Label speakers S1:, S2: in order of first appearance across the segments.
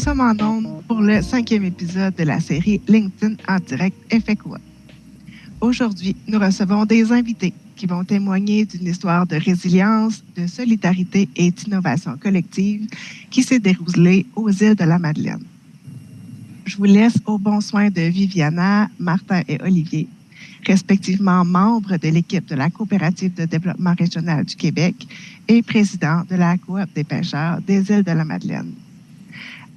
S1: sommes en ondes pour le 5e épisode de la série LinkedIn en direct Effet Quoi. Aujourd'hui, nous recevons des invités qui vont témoigner d'une histoire de résilience, de solidarité et d'innovation collective qui s'est déroulée aux îles de la Madeleine. Je vous laisse au bon soin de Viviana, Martin et Olivier, respectivement membres de l'équipe de la Coopérative de développement régional du Québec et président de la Coop des pêcheurs des îles de la Madeleine.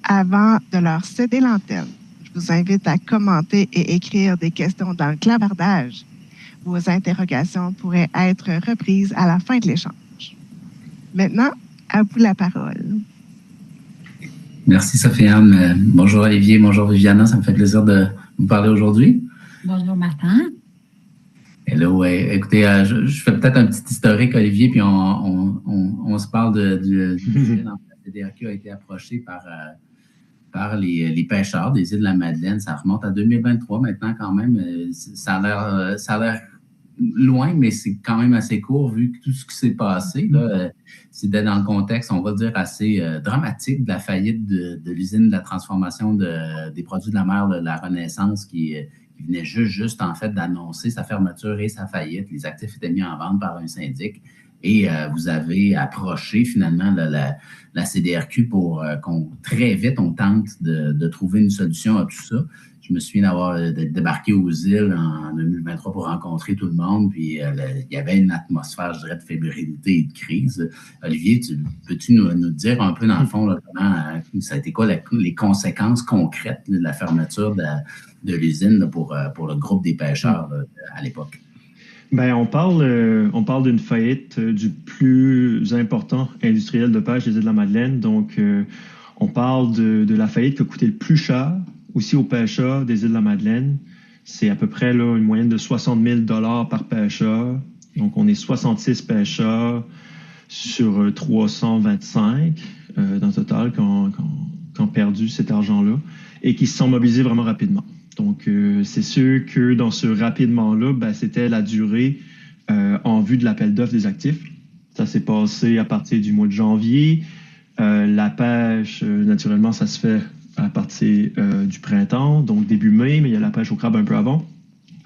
S1: Avant de leur céder l'antenne, je vous invite à commenter et écrire des questions dans le clavardage. Vos interrogations pourraient être reprises à la fin de l'échange. Maintenant, à vous la parole.
S2: Merci Sophie-Anne. Bonjour Olivier, bonjour Viviana, ça me fait plaisir de vous parler aujourd'hui.
S3: Bonjour Martin.
S2: Hello, écoutez, je fais peut-être un petit historique Olivier, puis on se parle du la CDRQ a été approché par les pêcheurs des îles de la Madeleine. Ça remonte à 2023 maintenant quand même. Ça a l'air loin, mais c'est quand même assez court vu tout ce qui s'est passé. Là, c'était dans le contexte, on va dire, assez dramatique de la faillite de l'usine de la transformation des produits de la mer, la Renaissance, qui venait juste en fait d'annoncer sa fermeture et sa faillite. Les actifs étaient mis en vente par un syndic. Et vous avez approché finalement la CDRQ pour qu'on très vite on tente de trouver une solution à tout ça. Je me souviens d'être débarqué aux îles en 2023 pour rencontrer tout le monde. Puis il y avait une atmosphère, je dirais, de fébrilité et de crise. Olivier, peux-tu nous dire un peu dans le fond là, comment ça a été quoi les conséquences concrètes de la fermeture de l'usine là, pour le groupe des pêcheurs là, à l'époque?
S4: Bien, on parle d'une faillite du plus important industriel de pêche des îles de la Madeleine. Donc, on parle de la faillite qui a coûté le plus cher aussi aux pêcheurs des îles de la Madeleine. C'est à peu près là, une moyenne de 60 000 $ par pêcheur. Donc, on est 66 pêcheurs sur 325 dans le total qui ont perdu cet argent-là et qui se sont mobilisés vraiment rapidement. Donc, c'est sûr que dans ce rapidement-là, ben, c'était la durée en vue de l'appel d'offres des actifs. Ça s'est passé à partir du mois de janvier. La pêche, naturellement, ça se fait à partir du printemps, donc début mai, mais il y a la pêche au crabe un peu avant.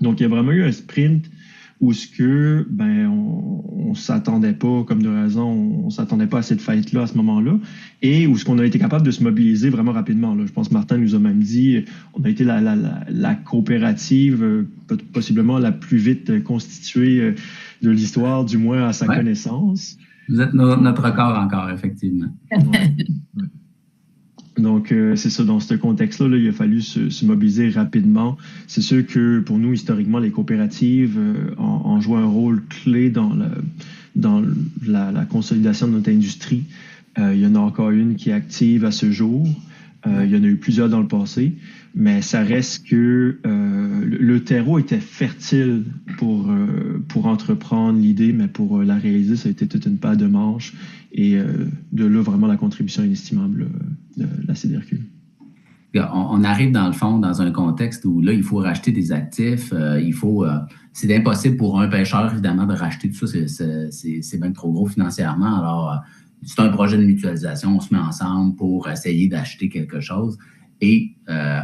S4: Donc, il y a vraiment eu un sprint où on s'attendait pas, comme de raison, on s'attendait pas à cette faillite-là à ce moment-là, et où on a été capable de se mobiliser vraiment rapidement. Là. Je pense que Martin nous a même dit, on a été la coopérative possiblement la plus vite constituée de l'histoire, du moins à sa connaissance.
S2: Vous êtes notre record encore, effectivement.
S4: Ouais. Donc, c'est ça, dans ce contexte-là, là, il a fallu se mobiliser rapidement. C'est sûr que pour nous, historiquement, les coopératives ont joué un rôle clé dans la consolidation de notre industrie. Il y en a encore une qui est active à ce jour. Il y en a eu plusieurs dans le passé, mais ça reste que le terreau était fertile pour entreprendre l'idée, mais pour la réaliser, ça a été toute une paire de manches. Et de là, vraiment, la contribution inestimable de la CDRQ.
S2: On arrive, dans le fond, dans un contexte où, là, il faut racheter des actifs. C'est impossible pour un pêcheur, évidemment, de racheter tout ça. C'est bien trop gros financièrement. Alors, c'est un projet de mutualisation. On se met ensemble pour essayer d'acheter quelque chose. Et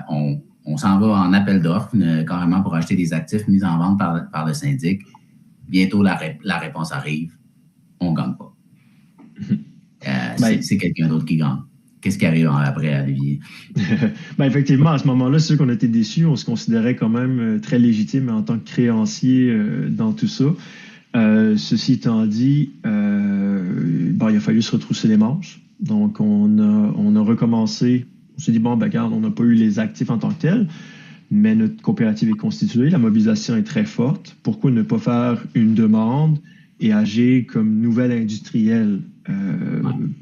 S2: on s'en va en appel d'offres, carrément, pour acheter des actifs mis en vente par le syndic. Bientôt, la réponse arrive. On ne gagne pas. C'est quelqu'un d'autre qui gagne. Qu'est-ce qui arrive après, Olivier?
S4: Effectivement, à ce moment-là, c'est sûr qu'on était déçus. On se considérait quand même très légitime en tant que créancier dans tout ça. Ceci étant dit, il a fallu se retrousser les manches. Donc, on a recommencé. On s'est dit, regarde, on n'a pas eu les actifs en tant que tels, mais notre coopérative est constituée. La mobilisation est très forte. Pourquoi ne pas faire une demande et agir comme nouvel industriel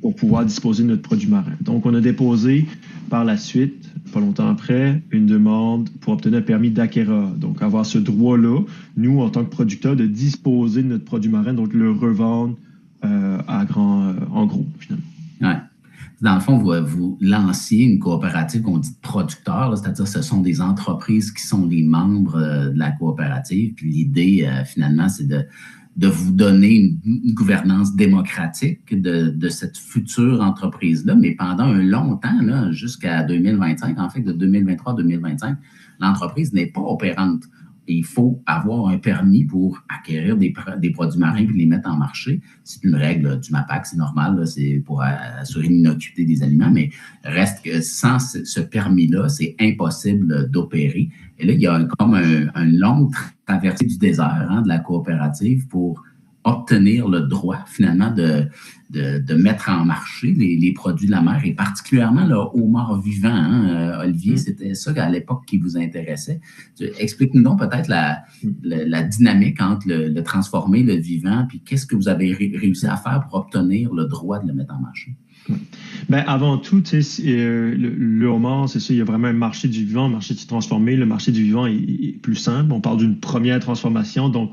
S4: pour pouvoir disposer de notre produit marin. Donc, on a déposé par la suite, pas longtemps après, une demande pour obtenir un permis d'acquéreur. Donc, avoir ce droit-là, nous, en tant que producteurs, de disposer de notre produit marin, donc le revendre en gros, finalement.
S2: Ouais. Dans le fond, vous lanciez une coopérative qu'on dit de producteurs, c'est-à-dire ce sont des entreprises qui sont les membres de la coopérative. Puis l'idée, finalement, c'est de vous donner une gouvernance démocratique de cette future entreprise-là, mais pendant un long temps, là, jusqu'à 2025, en fait, de 2023 à 2025, l'entreprise n'est pas opérante. Et il faut avoir un permis pour acquérir des produits marins et les mettre en marché. C'est une règle du MAPAC, c'est normal, là, c'est pour assurer l'innocuité des aliments, mais reste que sans ce permis-là, c'est impossible d'opérer. Et là, il y a comme un long traversée du désert de la coopérative pour obtenir le droit, finalement, de mettre en marché les produits de la mer, et particulièrement le homard vivant. Olivier, c'était ça à l'époque qui vous intéressait. Explique-nous donc peut-être la dynamique entre le transformé, le vivant, puis qu'est-ce que vous avez réussi à faire pour obtenir le droit de le mettre en marché?
S4: Ben, avant tout, le homard, c'est ça, il y a vraiment un marché du vivant, un marché du transformé. Le marché du vivant est plus simple. On parle d'une première transformation, donc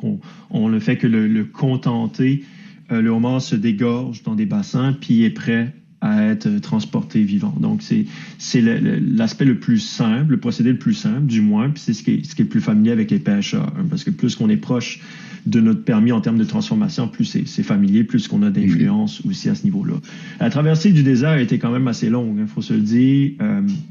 S4: on ne fait que le contenter. Le homard se dégorge dans des bassins, puis est prêt à être transporté vivant. Donc, c'est l'aspect le plus simple, le procédé le plus simple, du moins, puis c'est ce qui est le plus familier avec les pêcheurs. Parce que plus qu'on est proche de notre permis en termes de transformation, plus c'est familier, plus qu'on a d'influence aussi à ce niveau-là. La traversée du désert a été quand même assez longue, il faut se le dire.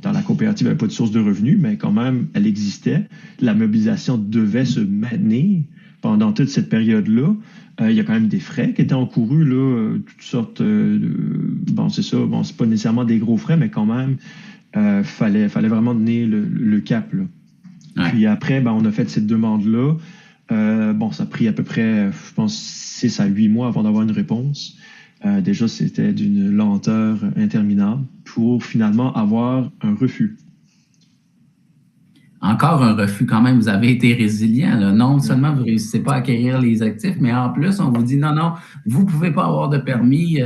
S4: Dans la coopérative, il n'y avait pas de source de revenus, mais quand même, elle existait. La mobilisation devait se maintenir pendant toute cette période-là. Il y a quand même des frais qui étaient encourus, là, toutes sortes bon, c'est ça, bon, c'est pas nécessairement des gros frais, mais quand même, fallait vraiment donner le cap, là. Ouais. Puis après, ben, on a fait cette demande-là. Bon, ça a pris à peu près, je pense, 6 à 8 mois avant d'avoir une réponse. Déjà, c'était d'une lenteur interminable pour finalement avoir un refus.
S2: Encore un refus quand même, vous avez été résilient. Là. Non seulement vous ne réussissez pas à acquérir les actifs, mais en plus, on vous dit non, vous ne pouvez pas avoir de permis.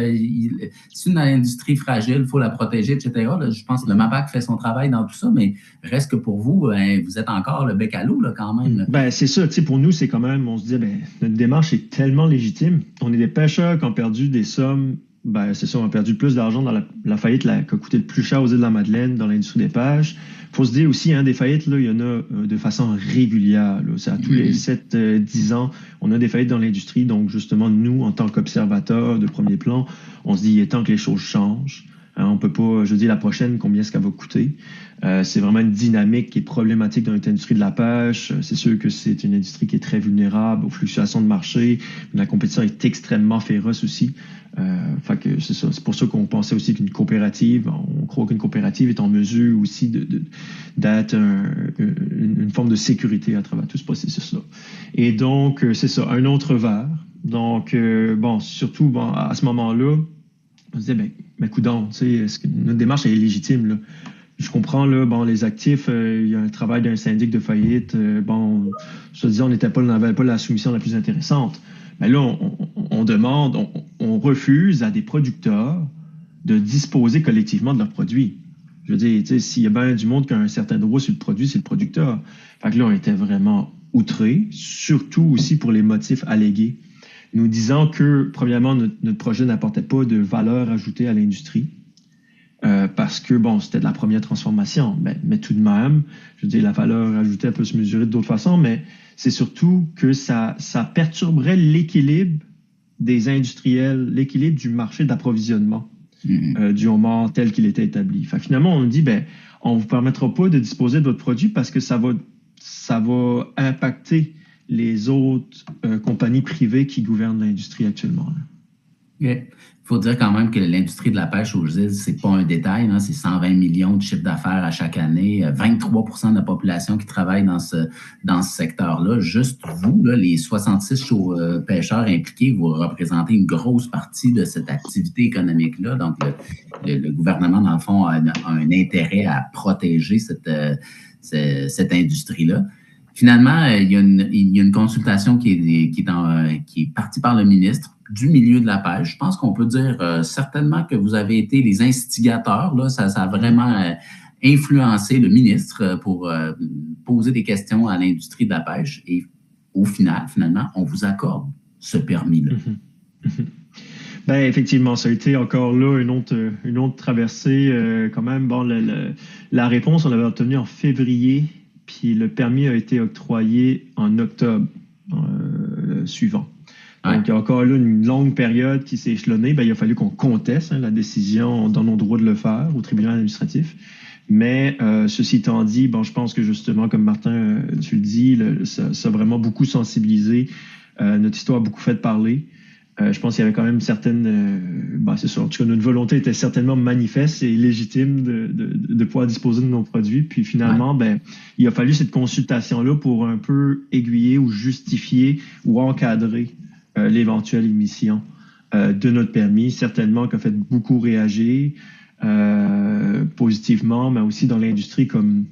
S2: C'est une industrie fragile, il faut la protéger, etc. Là, je pense que le MAPAC fait son travail dans tout ça, mais reste que pour vous, vous êtes encore le bec à l'eau là, quand même. Là.
S4: Ben, c'est ça, pour nous, c'est quand même, on se dit, notre démarche est tellement légitime. On est des pêcheurs qui ont perdu des sommes. Ben, c'est ça, on a perdu plus d'argent dans la faillite qui a coûté le plus cher aux îles de la Madeleine, dans l'industrie des pêches. Il faut se dire aussi, des faillites, là, il y en a de façon régulière. Là. C'est à tous les 7-10 ans, on a des faillites dans l'industrie. Donc, justement, nous, en tant qu'observateurs de premier plan, on se dit, il est temps que les choses changent. On peut pas, je dis la prochaine, combien est-ce qu'elle va coûter. C'est vraiment une dynamique qui est problématique dans l'industrie de la pêche. C'est sûr que c'est une industrie qui est très vulnérable aux fluctuations de marché. La compétition est extrêmement féroce aussi. Fait que c'est ça. C'est pour ça qu'on pensait aussi qu'une coopérative, on croit qu'une coopérative est en mesure aussi d'être une forme de sécurité à travers tout ce processus-là. Et donc, c'est ça, un autre verre. Donc, bon, surtout, bon, à ce moment-là, on se disait, mais coudonc, tu sais, est-ce que notre démarche est légitime, là? Je comprends, là, bon, les actifs, il y a un travail d'un syndic de faillite. Bon, je te dis, on n'avait pas la soumission la plus intéressante. Mais là, on demande, on refuse à des producteurs de disposer collectivement de leurs produits. Je veux dire, tu sais, s'il y a bien du monde qui a un certain droit sur le produit, c'est le producteur. Fait que là, on était vraiment outrés, surtout aussi pour les motifs allégués, nous disant que, premièrement, notre projet n'apportait pas de valeur ajoutée à l'industrie. Parce que, bon, c'était de la première transformation. Mais tout de même, je veux dire, la valeur ajoutée, elle peut se mesurer d'autres façons, mais c'est surtout que ça perturberait l'équilibre des industriels, l'équilibre du marché d'approvisionnement du homard tel qu'il était établi. Fait, finalement, on dit, on ne vous permettra pas de disposer de votre produit parce que ça va impacter les autres compagnies privées qui gouvernent l'industrie actuellement.
S2: Il faut dire quand même que l'industrie de la pêche aux îles, c'est pas un détail, hein, c'est 120 millions de chiffres d'affaires à chaque année, 23% de la population qui travaille dans ce secteur-là. Juste vous, là, les 66 pêcheurs impliqués, vous représentez une grosse partie de cette activité économique-là. Donc, le gouvernement, dans le fond, a un intérêt à protéger cette industrie-là. Finalement, il y a une consultation qui est partie par le ministre du milieu de la pêche. Je pense qu'on peut dire certainement que vous avez été les instigateurs. Là, ça a vraiment influencé le ministre pour poser des questions à l'industrie de la pêche. Et au finalement, on vous accorde ce permis-là.
S4: Ben, effectivement, ça a été encore là une autre traversée. Quand même, bon, la réponse, on l'avait obtenue en février, puis le permis a été octroyé en octobre suivant.
S2: Ouais.
S4: Donc, il y a encore là une longue période qui s'est échelonnée. Ben, il a fallu qu'on conteste la décision, on donne nos droits de le faire au tribunal administratif. Mais ceci étant dit, bon, je pense que justement, comme Martin, tu le dis, ça a vraiment beaucoup sensibilisé. Notre histoire a beaucoup fait parler. Je pense qu'il y avait quand même c'est sûr, en tout cas, notre volonté était certainement manifeste et légitime de pouvoir disposer de nos produits. Puis finalement, il a fallu cette consultation-là pour un peu aiguiller ou justifier ou encadrer l'éventuelle émission de notre permis. Certainement qu'a fait beaucoup réagir positivement, mais aussi dans l'industrie comme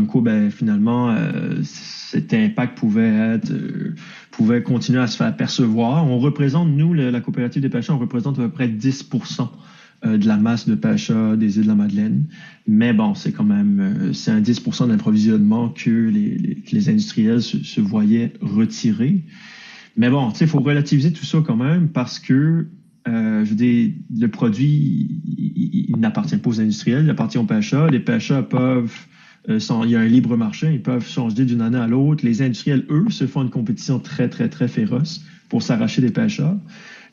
S4: quoi, finalement, cet impact pouvait continuer à se faire percevoir. On représente, nous, la coopérative des pêcheurs, on représente à peu près 10% de la masse de pêcheurs des îles de la Madeleine. Mais bon, c'est quand même, c'est un 10% d'approvisionnement que les industriels se voyaient retirer. Mais bon, tu sais, il faut relativiser tout ça quand même parce que je veux dire, le produit, il n'appartient pas aux industriels, il appartient aux pêcheurs. Les pêcheurs peuvent, il y a un libre marché, ils peuvent changer d'une année à l'autre. Les industriels, eux, se font une compétition très, très, très féroce pour s'arracher des pêcheurs.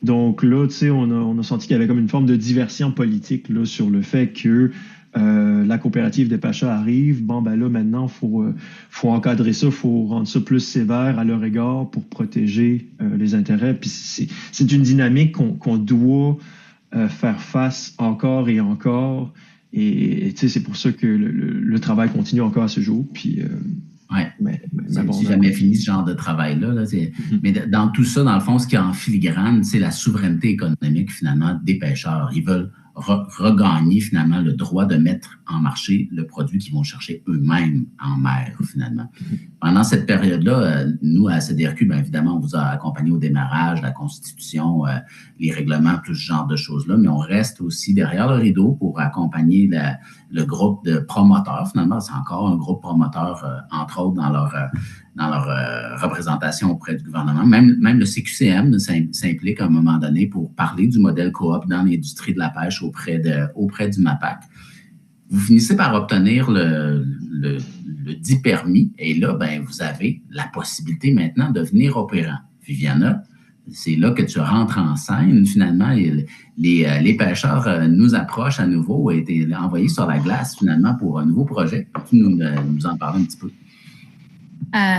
S4: Donc là, tu sais, on a senti qu'il y avait comme une forme de diversion politique là, sur le fait que la coopérative des pêcheurs arrive. Bon, ben là, maintenant, faut encadrer ça, faut rendre ça plus sévère à leur égard pour protéger les intérêts. Puis c'est une dynamique qu'on doit faire face encore et encore. Et tu sais, c'est pour ça que le travail continue encore à ce jour. Puis,
S2: c'est jamais fini ce genre de travail-là. Mais dans tout ça, dans le fond, ce qui est en filigrane, c'est la souveraineté économique, finalement, des pêcheurs. Ils veulent regagner, finalement, le droit de mettre en marché le produit qu'ils vont chercher eux-mêmes en mer, finalement. Pendant cette période-là, nous, à CDRQ, bien évidemment, on vous a accompagné au démarrage, la constitution, les règlements, tout ce genre de choses-là, mais on reste aussi derrière le rideau pour accompagner le groupe de promoteurs. Finalement, c'est encore un groupe promoteur, entre autres, dans leur représentation auprès du gouvernement. Même le CQCM s'implique à un moment donné pour parler du modèle coop dans l'industrie de la pêche auprès du MAPAC. Vous finissez par obtenir le dit permis et là, ben, vous avez la possibilité maintenant de devenir opérant. Viviana, c'est là que tu rentres en scène. Finalement, les pêcheurs nous approchent à nouveau et été envoyés sur la glace finalement pour un nouveau projet. Tu nous en parles un petit peu.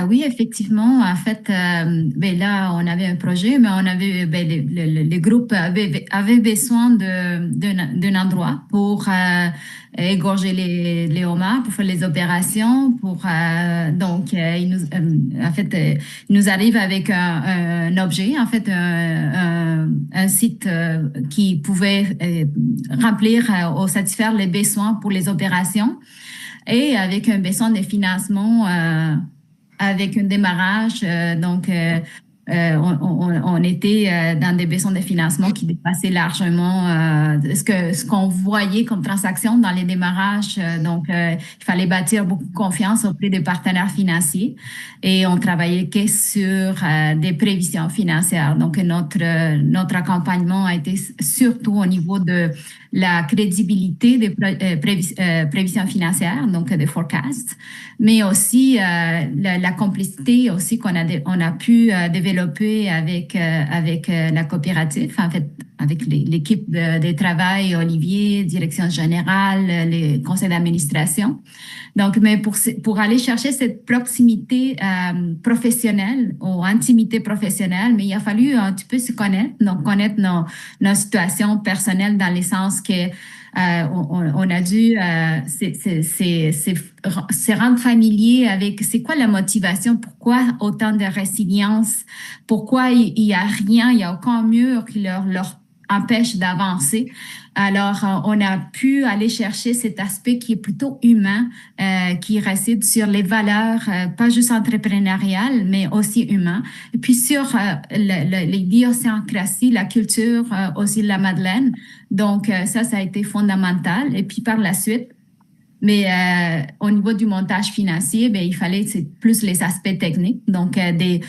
S3: Oui, effectivement. En fait, là, on avait un projet, mais on avait le groupe avait besoin d'un endroit pour égorger les homards, pour faire les opérations. Donc, il nous arrive avec un objet, en fait, un site qui pouvait remplir ou satisfaire les besoins pour les opérations, et avec un besoin de financement. Avec un démarrage, on était dans des besoins de financement qui dépassaient largement ce qu'on voyait comme transaction dans les démarrages. Il fallait bâtir beaucoup de confiance auprès des partenaires financiers et on travaillait que sur des prévisions financières. Donc, notre accompagnement a été surtout au niveau de la crédibilité des prévisions financières, donc des forecasts, mais aussi la complicité aussi qu'on a pu développer avec la coopérative, en fait, avec l'équipe de travail, Olivier, direction générale, les conseils d'administration. Donc, mais pour aller chercher cette proximité professionnelle ou intimité professionnelle, mais il a fallu un petit peu se connaître, donc connaître nos situations personnelles dans le sens que on a dû se rendre familier avec c'est quoi la motivation, pourquoi autant de résilience, pourquoi il y a rien, il y a aucun mur qui leur empêche d'avancer. Alors, on a pu aller chercher cet aspect qui est plutôt humain, qui réside sur les valeurs, pas juste entrepreneuriales, mais aussi humaines. Et puis sur l'idiosyncrasie, la culture aussi de la Madeleine. Donc, ça a été fondamental. Et puis par la suite, mais au niveau du montage financier, il fallait plus les aspects techniques, donc aller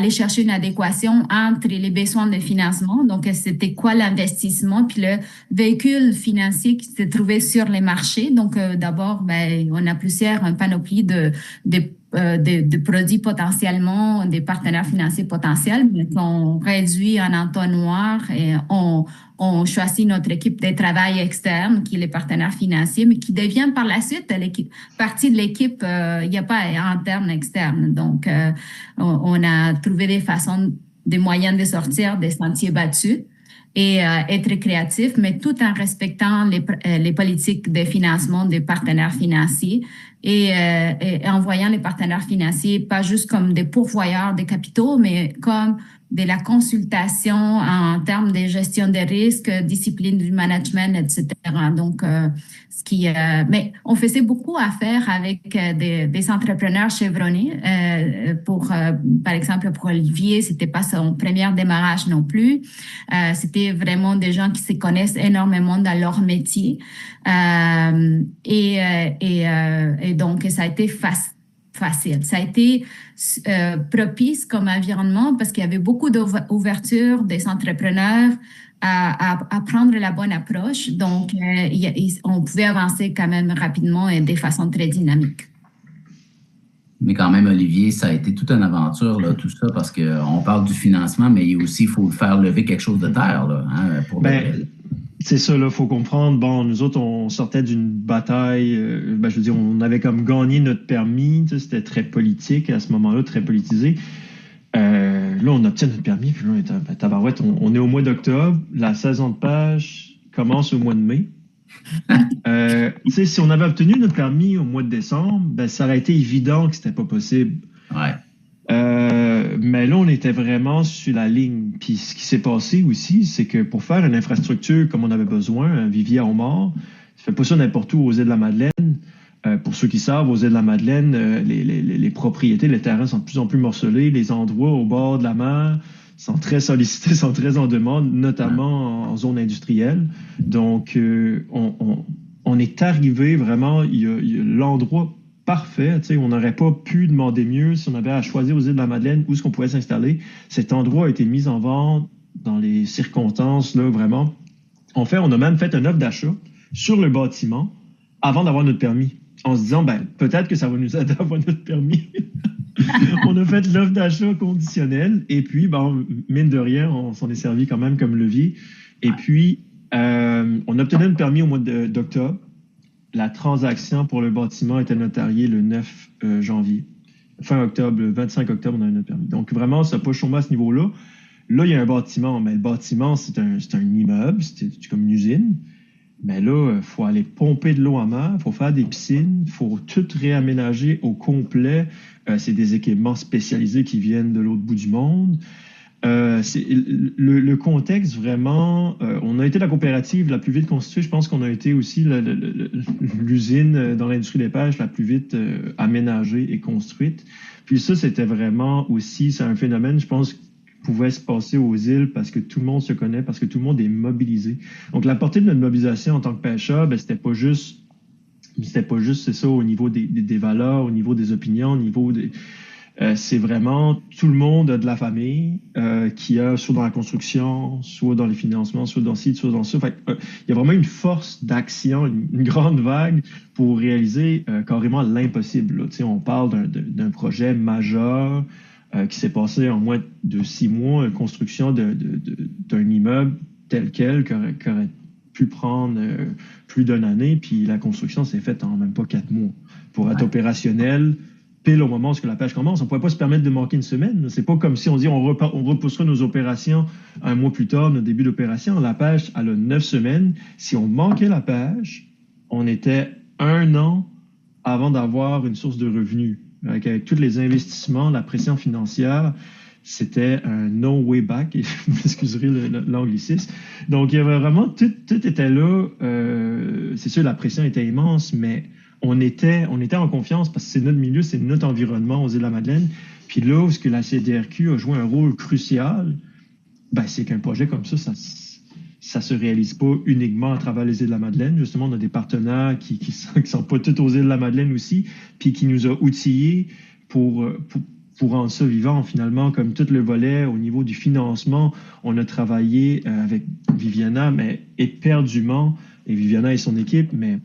S3: chercher une adéquation entre les besoins de financement, donc c'était quoi l'investissement, puis le véhicule financier qui se trouvait sur les marchés. Donc d'abord, on a une panoplie de de produits potentiellement, des partenaires financiers potentiels, mais qu'on réduit en entonnoir et on choisit notre équipe de travail externe, qui est les partenaires financiers, mais qui devient par la suite partie de l'équipe. Il n'y a pas interne, externe. Donc, on a trouvé des moyens de sortir des sentiers battus et être créatif, mais tout en respectant les politiques de financement des partenaires financiers et en voyant les partenaires financiers pas juste comme des pourvoyeurs de capitaux, mais comme de la consultation en termes de gestion des risques, discipline du management, etc. Donc, mais on faisait beaucoup à faire avec des entrepreneurs chevronnés. Par exemple, pour Olivier, c'était pas son premier démarrage non plus. C'était vraiment des gens qui se connaissent énormément dans leur métier. Et donc, ça a été facile. Ça a été propice comme environnement parce qu'il y avait beaucoup d'ouverture des entrepreneurs à prendre la bonne approche. Donc, on pouvait avancer quand même rapidement et de façon très dynamique.
S2: Mais quand même, Olivier, ça a été toute une aventure, là, tout ça, parce qu'on parle du financement, mais il faut faire lever quelque chose de terre, là, hein, pour
S4: c'est ça, là, faut comprendre. Bon, nous autres, on sortait d'une bataille. Je veux dire, on avait comme gagné notre permis. C'était très politique à ce moment-là, très politisé. Là, on obtient notre permis. Puis là, tabarouette, on est au mois d'octobre. La saison de pêche commence au mois de mai. Si on avait obtenu notre permis au mois de décembre, ça aurait été évident que c'était pas possible.
S2: Ouais.
S4: Mais là, on était vraiment sur la ligne. Puis ce qui s'est passé aussi, c'est que pour faire une infrastructure comme on avait besoin, un vivier à homards, ça fait pas ça n'importe où aux îles de la Madeleine. Pour ceux qui savent, aux îles de la Madeleine, les propriétés, les terrains sont de plus en plus morcelés. Les endroits au bord de la mer sont très sollicités, sont très en demande, notamment en zone industrielle. Donc, on est arrivé vraiment, il y a l'endroit parfait. On n'aurait pas pu demander mieux si on avait à choisir aux îles de la Madeleine où est-ce qu'on pouvait s'installer. Cet endroit a été mis en vente dans les circonstances, là, vraiment. En fait, on a même fait une offre d'achat sur le bâtiment avant d'avoir notre permis, en se disant, peut-être que ça va nous aider à avoir notre permis. On a fait l'offre d'achat conditionnelle et puis, mine de rien, on s'en est servi quand même comme levier. Et puis, on obtenait le permis au mois d'octobre. La transaction pour le bâtiment était notariée le 9 janvier. Fin octobre, le 25 octobre, on a eu notre permis. Donc, vraiment, ça n'a pas chômé à ce niveau-là. Là, il y a un bâtiment, mais le bâtiment, c'est un immeuble, c'est comme une usine. Mais là, il faut aller pomper de l'eau en mer, il faut faire des piscines, il faut tout réaménager au complet. C'est des équipements spécialisés qui viennent de l'autre bout du monde. C'est le contexte, vraiment, on a été la coopérative la plus vite constituée. Je pense qu'on a été aussi l'usine dans l'industrie des pêches la plus vite aménagée et construite. Puis ça, c'était vraiment aussi, c'est un phénomène, je pense, pouvait se passer aux îles parce que tout le monde se connaît, parce que tout le monde est mobilisé. Donc, la portée de notre mobilisation en tant que pêcheur, c'était pas juste, c'est ça, au niveau des valeurs, au niveau des opinions, au niveau des... c'est vraiment tout le monde de la famille qui a soit dans la construction, soit dans les financements, soit dans ci, soit dans ça. Fait, il y a vraiment une force d'action, une grande vague pour réaliser carrément l'impossible. Là. On parle d'un projet majeur qui s'est passé en moins de 6 mois, construction d'un immeuble tel quel qui aurait pu prendre plus d'une année, puis la construction s'est faite en même pas 4 mois. Pour être opérationnel, pile au moment où la pêche commence, on ne pourrait pas se permettre de manquer une semaine. C'est pas comme si on dit on repoussera nos opérations un mois plus tard, notre début d'opération. La pêche, elle a 9 semaines. Si on manquait la pêche, on était 1 an avant d'avoir une source de revenus. Avec tous les investissements, la pression financière, c'était un no way back, vous m'excuserez l'anglicisme. Donc, il y avait vraiment, tout était là. C'est sûr, la pression était immense, mais on était en confiance parce que c'est notre milieu, c'est notre environnement aux îles de la Madeleine. Puis là, où la CDRQ a joué un rôle crucial, c'est qu'un projet comme ça se réalise pas uniquement à travers les îles de la Madeleine. Justement, on a des partenaires qui sont pas tous aux îles de la Madeleine aussi, puis qui nous ont outillés pour rendre ça vivant. Finalement, comme tout le volet au niveau du financement, on a travaillé avec Viviana, mais éperdument, et Viviana et son équipe, mais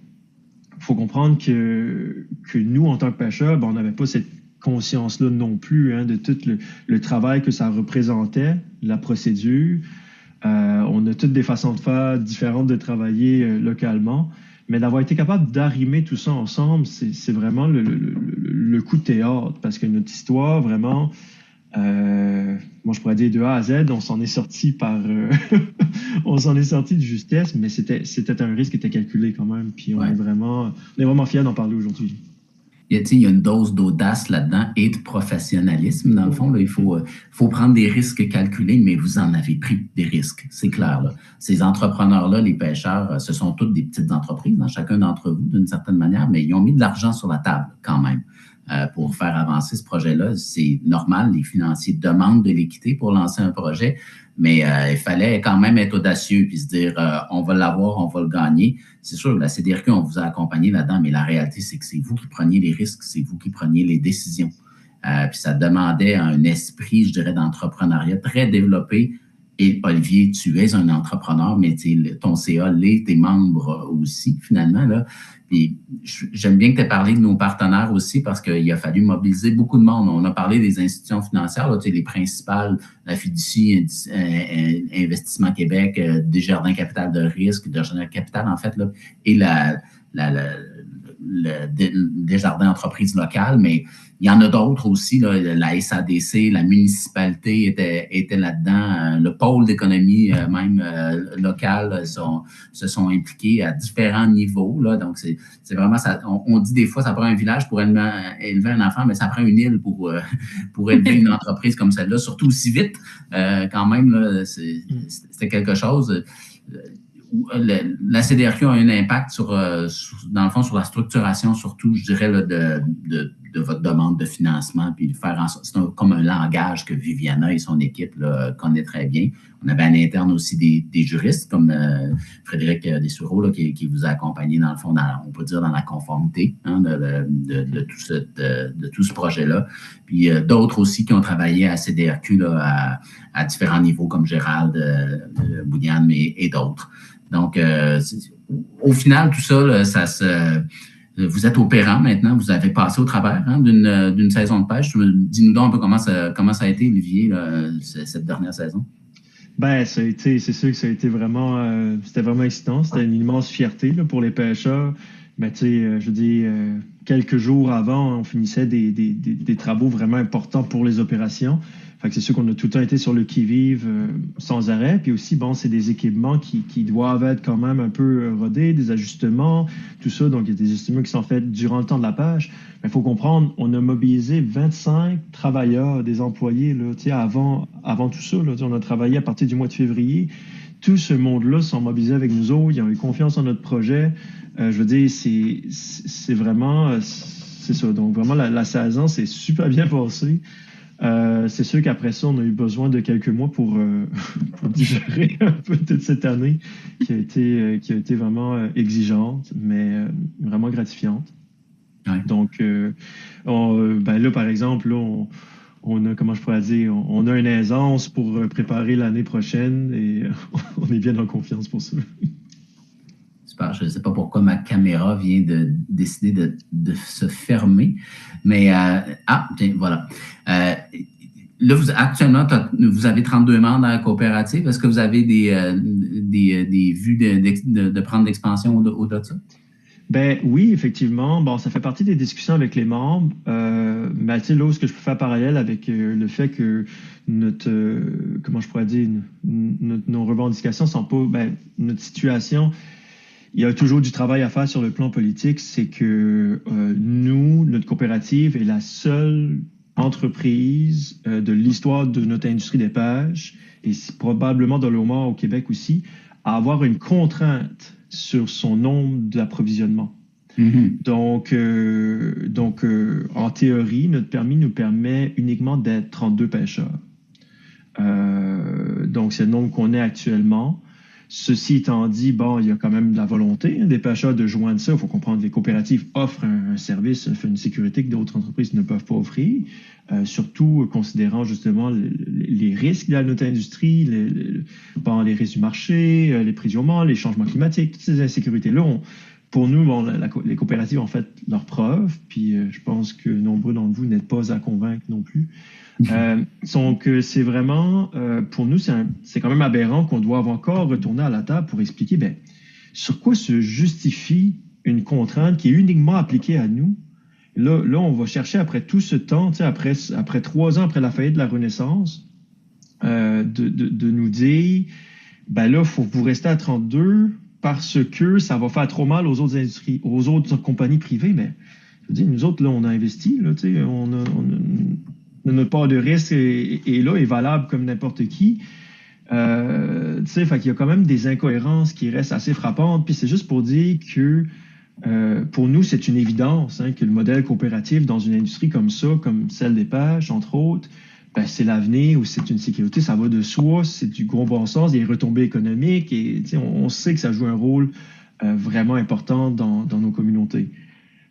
S4: il faut comprendre que nous, en tant que pêcheurs, on n'avait pas conscience-là non plus, hein, de tout le travail que ça représentait, la procédure. On a toutes des façons de faire différentes de travailler localement, mais d'avoir été capable d'arrimer tout ça ensemble, c'est vraiment le coup de théâtre, parce que notre histoire, vraiment, moi je pourrais dire de A à Z, on s'en est sorti on s'en est sorti de justesse, mais c'était un risque qui était calculé quand même, puis on est vraiment fiers d'en parler aujourd'hui.
S2: Il y a une dose d'audace là-dedans et de professionnalisme. Dans le fond, là, il faut prendre des risques calculés, mais vous en avez pris des risques, c'est clair. Là. Ces entrepreneurs-là, les pêcheurs, ce sont toutes des petites entreprises, hein, chacun d'entre vous d'une certaine manière, mais ils ont mis de l'argent sur la table quand même pour faire avancer ce projet-là. C'est normal, les financiers demandent de l'équité pour lancer un projet, mais il fallait quand même être audacieux puis se dire on va l'avoir, on va le gagner. C'est sûr, la CDRQ, on vous a accompagné là-dedans, mais la réalité, c'est que c'est vous qui preniez les risques, c'est vous qui preniez les décisions. Puis ça demandait un esprit, je dirais, d'entrepreneuriat très développé. Et Olivier, tu es un entrepreneur, mais ton CA l'est, tes membres aussi, finalement. Là. Puis j'aime bien que tu aies parlé de nos partenaires aussi parce qu'il a fallu mobiliser beaucoup de monde. On a parlé des institutions financières, là, les principales, la Fiducie, Investissement Québec, Desjardins Capital de risque, Desjardins Capital, en fait, là, et Desjardins Entreprises locales, mais il y en a d'autres aussi, là, la SADC, la municipalité était là-dedans, le pôle d'économie même local se sont impliqués à différents niveaux. Là, donc, c'est vraiment ça. On dit des fois, ça prend un village pour élever un enfant, mais ça prend une île pour élever une entreprise comme celle-là, surtout aussi vite. Quand même, là, c'était quelque chose. La CDRQ a un impact dans le fond, sur la structuration, surtout, je dirais, là, de votre demande de financement, puis de faire en sorte, c'est comme un langage que Viviana et son équipe là, connaissent très bien. On avait à l'interne aussi des juristes, comme Frédéric Dessureau, là, qui vous a accompagné, dans le fond, on peut dire, dans la conformité hein, de tout ce projet-là. Puis d'autres aussi qui ont travaillé à CDRQ là, à différents niveaux, comme Gérald Boudiane et d'autres. Donc, au final, tout ça, là, vous êtes opérant maintenant, vous avez passé au travers hein, d'une saison de pêche. Dis-nous donc un peu comment ça a été, Olivier, là, cette dernière saison.
S4: Ben, c'est sûr que ça a été vraiment, c'était vraiment excitant. C'était une immense fierté là, pour les pêcheurs. Ben, tu sais, je veux dire, quelques jours avant, on finissait des travaux vraiment importants pour les opérations. Fait que c'est sûr qu'on a tout le temps été sur le qui-vive sans arrêt. Puis aussi, bon, c'est des équipements qui doivent être quand même un peu rodés, des ajustements, tout ça. Donc, il y a des ajustements qui sont faits durant le temps de la pêche. Mais il faut comprendre, on a mobilisé 25 travailleurs, des employés, là, tu sais, avant tout ça. Là, on a travaillé à partir du mois de février. Tout ce monde-là sont mobilisés avec nous autres. Ils ont eu confiance en notre projet. Je veux dire, c'est vraiment... c'est ça. Donc, vraiment, la saison s'est super bien passée. C'est sûr qu'après ça, on a eu besoin de quelques mois pour digérer un peu toute cette année qui a été vraiment exigeante, mais vraiment gratifiante. Ouais. Donc, ben là, par exemple, là, on a, comment je pourrais dire, on a une aisance pour préparer l'année prochaine et on est bien en confiance pour ça.
S2: Super. Je ne sais pas pourquoi ma caméra vient de décider de se fermer, mais tiens, voilà. Là, actuellement, vous avez 32 membres dans la coopérative. Est-ce que vous avez des vues de prendre l'expansion au-delà de ça?
S4: Ben oui, effectivement. Bon, ça fait partie des discussions avec les membres. Ben, tu sais, là, ce que je peux faire parallèle avec le fait que notre, comment je pourrais dire, nos revendications sont pas, ben, notre situation, il y a toujours du travail à faire sur le plan politique. C'est que nous, notre coopérative est la seule entreprise de l'histoire de notre industrie des pêches et probablement de l'OMA au Québec aussi, à avoir une contrainte sur son nombre d'approvisionnement. Mm-hmm. Donc, en théorie, notre permis nous permet uniquement d'être 32 pêcheurs. Donc, c'est le nombre qu'on est actuellement. Ceci étant dit, bon, il y a quand même de la volonté des pêcheurs de joindre ça. Il faut comprendre que les coopératives offrent un service, une sécurité que d'autres entreprises ne peuvent pas offrir, surtout considérant justement les risques de notre industrie, les risques du marché, les prisonniers, les changements climatiques, toutes ces insécurités-là. pour nous, bon, les coopératives ont fait leurs preuves, puis je pense que nombreux d'entre vous n'êtes pas à convaincre non plus. Donc, c'est vraiment, pour nous, c'est quand même aberrant qu'on doive encore retourner à la table pour expliquer, ben, sur quoi se justifie une contrainte qui est uniquement appliquée à nous. Là, on va chercher après tout ce temps, après 3 ans après la faillite de la Renaissance, de nous dire, ben là, faut vous rester à 32 parce que ça va faire trop mal aux autres industries, aux autres compagnies privées. Mais je veux dire, nous autres, là, on a investi, là, notre part de risque est là, est valable comme n'importe qui. Fait qu'il y a quand même des incohérences qui restent assez frappantes. Puis c'est juste pour dire que pour nous, c'est une évidence que le modèle coopératif dans une industrie comme ça, comme celle des pêches, entre autres, ben, c'est l'avenir ou c'est une sécurité, ça va de soi, c'est du gros bon sens, des retombées économiques et on sait que ça joue un rôle vraiment important dans nos communautés.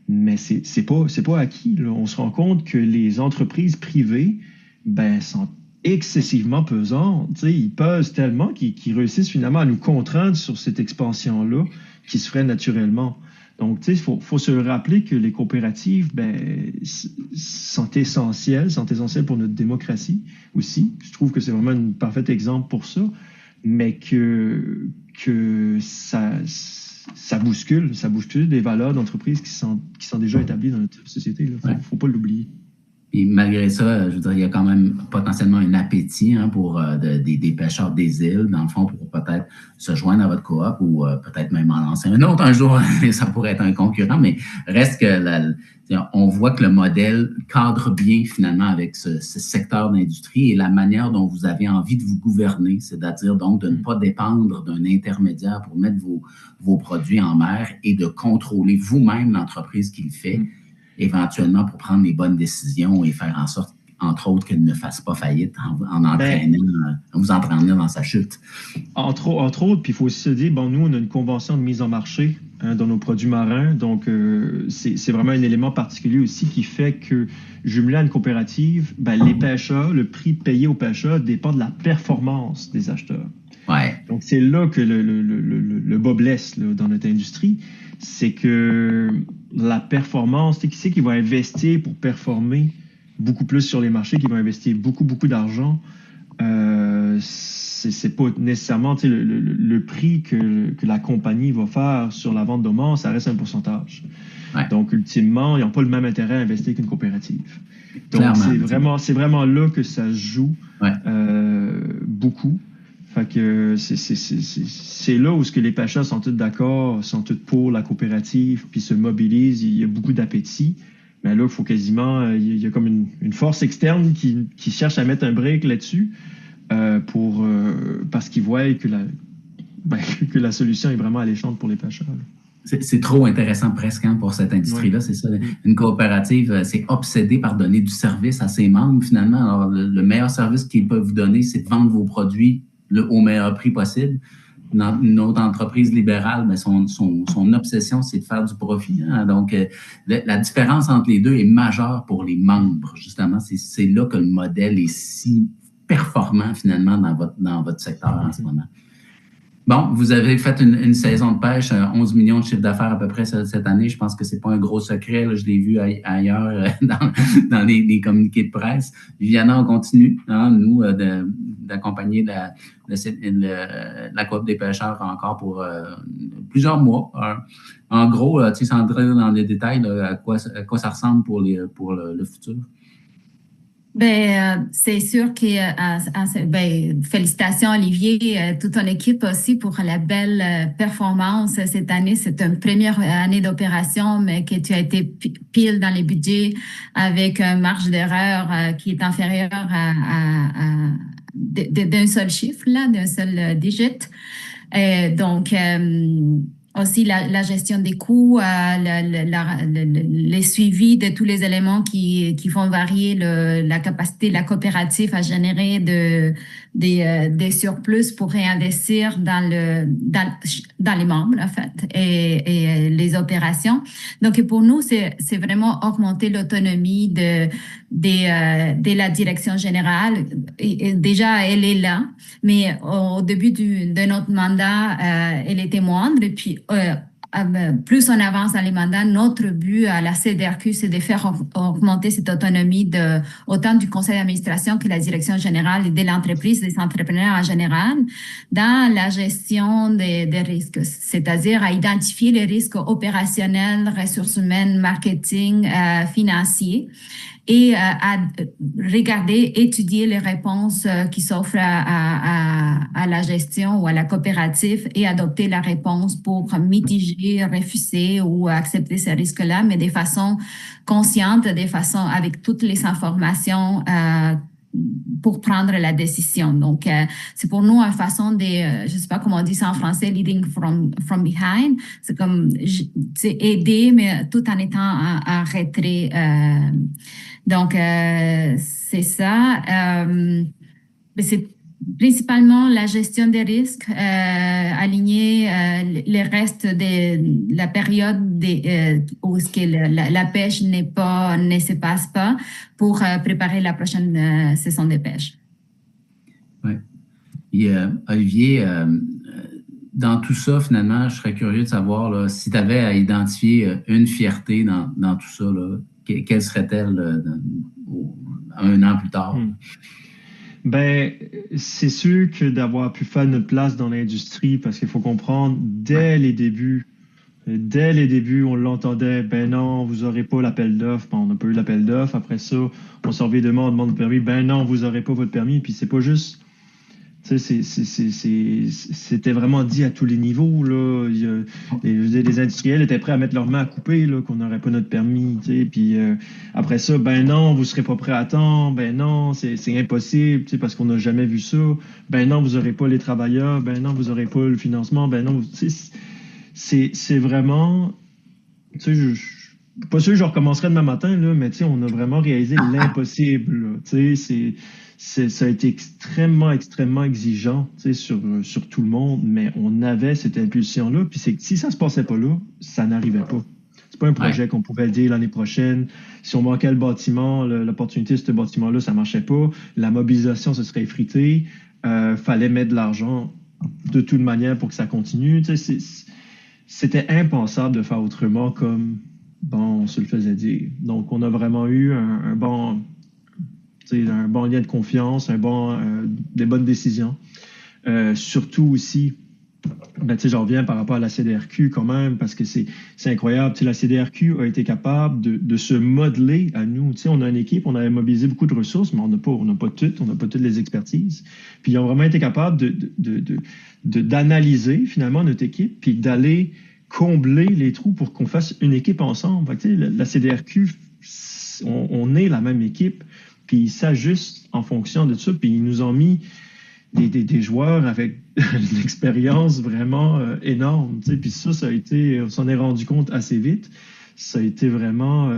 S4: Mais c'est pas acquis. Là. On se rend compte que les entreprises privées ben, sont excessivement pesantes. Ils pesent tellement qu'ils réussissent finalement à nous contraindre sur cette expansion-là qui se ferait naturellement. Donc, il faut se rappeler que les coopératives ben, sont essentielles pour notre démocratie aussi. Je trouve que c'est vraiment un parfait exemple pour ça, mais que ça bouscule des valeurs d'entreprise qui sont déjà établies dans notre société. Il ne faut pas l'oublier.
S2: Et malgré ça, je veux dire, il y a quand même potentiellement un appétit pour des pêcheurs des îles, dans le fond, pour peut-être se joindre à votre coop ou peut-être même en lancer un autre un jour. Ça pourrait être un concurrent, mais reste que on voit que le modèle cadre bien finalement avec ce secteur d'industrie et la manière dont vous avez envie de vous gouverner, c'est-à-dire donc de ne pas dépendre d'un intermédiaire pour mettre vos produits en mer et de contrôler vous-même l'entreprise qui le fait. Éventuellement pour prendre les bonnes décisions et faire en sorte, entre autres, qu'elle ne fasse pas faillite en vous entraînant dans sa chute.
S4: Entre autres, puis il faut aussi se dire, bon, nous, on a une convention de mise en marché dans nos produits marins, donc c'est vraiment un élément particulier aussi qui fait que, jumelé à une coopérative, ben, les pêcheurs, le prix payé aux pêcheurs dépend de la performance des acheteurs.
S2: Ouais.
S4: Donc, c'est là que le bas blesse là, dans notre industrie. C'est que la performance, qui c'est qui va investir pour performer beaucoup plus sur les marchés, qui va investir beaucoup d'argent, c'est pas nécessairement le prix que la compagnie va faire sur la vente d'Oman, ça reste un pourcentage. Ouais. Donc, ultimement, ils n'ont pas le même intérêt à investir qu'une coopérative. Donc, c'est vraiment là que ça joue beaucoup. Fait que c'est là où les pêcheurs sont tous d'accord, sont tous pour la coopérative, puis se mobilisent. Il y a beaucoup d'appétit. Mais là, il faut quasiment... Il y a comme une force externe qui cherche à mettre un break là-dessus parce qu'ils voient que la solution est vraiment alléchante pour les pêcheurs.
S2: C'est trop intéressant presque pour cette industrie-là, c'est ça. Une coopérative, c'est obsédé par donner du service à ses membres, finalement. Alors, le meilleur service qu'ils peuvent vous donner, c'est de vendre vos produits au meilleur prix possible. Une autre entreprise libérale, mais son obsession, c'est de faire du profit. Donc, la différence entre les deux est majeure pour les membres, justement. C'est là que le modèle est si performant, finalement, dans votre secteur en ce moment. Bon, vous avez fait une saison de pêche, 11 millions de chiffre d'affaires à peu près cette année. Je pense que c'est pas un gros secret. Là, je l'ai vu ailleurs dans les communiqués de presse. Viviana, on continue, nous, d'accompagner la coop des pêcheurs encore pour plusieurs mois. En gros, sans entrer dans les détails, à quoi ça ressemble pour le futur.
S3: C'est sûr que félicitations Olivier, toute ton équipe aussi pour la belle performance cette année. C'est une première année d'opération, mais que tu as été pile dans les budgets avec une marge d'erreur qui est inférieure d'un seul chiffre, d'un seul digit. Donc, aussi la gestion des coûts, les suivis de tous les éléments qui font varier la capacité de la coopérative à générer des surplus pour réinvestir dans les membres, en fait, et les opérations. Donc, pour nous, c'est vraiment augmenter l'autonomie de la direction générale. Et déjà, elle est là, mais au début de notre mandat, elle était moindre. Et puis, plus on avance dans les mandats, notre but à la CDRQ, c'est de faire augmenter cette autonomie autant du conseil d'administration que la direction générale et de l'entreprise, des entrepreneurs en général, dans la gestion des risques, c'est-à-dire à identifier les risques opérationnels, ressources humaines, marketing, financiers, et à regarder, étudier les réponses qui s'offrent à la gestion ou à la coopérative et adopter la réponse pour mitiger, refuser ou accepter ces risques-là, mais de façon consciente, de façon avec toutes les informations pour prendre la décision. Donc, c'est pour nous une façon de, je ne sais pas comment on dit ça en français, leading from behind. C'est comme aider, mais tout en étant en retrait. Donc, c'est ça. Mais c'est principalement la gestion des risques, aligner le reste de la période où la pêche ne se passe pas pour préparer la prochaine saison de pêche.
S2: Oui. Et Olivier, dans tout ça, finalement, je serais curieux de savoir là, si tu avais à identifier une fierté dans tout ça, là, quelle serait-elle un an plus tard?
S4: Ben, c'est sûr que d'avoir pu faire notre place dans l'industrie, parce qu'il faut comprendre, dès les débuts, on l'entendait, ben non, vous n'aurez pas l'appel d'offres. Bon, on n'a pas eu l'appel d'offres. Après ça, on sort de demande, on demande le permis. Ben non, vous n'aurez pas votre permis. Puis c'est pas juste, tu sais, c'était vraiment dit à tous les niveaux, là. Les industriels étaient prêts à mettre leurs mains à couper, là, qu'on n'aurait pas notre permis, tu sais. Puis après ça, ben non, vous serez pas prêts à temps. Ben non, c'est impossible, tu sais, parce qu'on n'a jamais vu ça. Ben non, vous n'aurez pas les travailleurs. Ben non, vous n'aurez pas le financement. Ben non, tu sais, c'est vraiment, tu sais, je suis pas sûr que je recommencerai demain matin, là, mais tu sais, on a vraiment réalisé l'impossible, là. Tu sais, ça a été extrêmement exigeant, tu sais, sur tout le monde, mais on avait cette impulsion-là, puis c'est que si ça se passait pas là, ça n'arrivait pas. C'est pas un projet qu'on pouvait dire l'année prochaine. Si on manquait le bâtiment, l'opportunité de ce bâtiment-là, ça marchait pas. La mobilisation se serait effritée. Fallait mettre de l'argent de toute manière pour que ça continue. Tu sais, c'était impensable de faire autrement comme, bon, on se le faisait dire. Donc, on a vraiment eu un bon lien de confiance, des bonnes décisions. Surtout aussi, ben, j'en reviens par rapport à la CDRQ quand même, parce que c'est incroyable. La CDRQ a été capable de se modeler à nous. On a une équipe, on avait mobilisé beaucoup de ressources, mais on n'a pas toutes les expertises. Puis ils ont vraiment été capables d'analyser finalement notre équipe, puis d'aller combler les trous pour qu'on fasse une équipe ensemble. La CDRQ, on est la même équipe, puis ils s'ajustent en fonction de ça, puis ils nous ont mis des joueurs avec une expérience vraiment énorme. Puis ça a été, on s'en est rendu compte assez vite. Ça a été vraiment,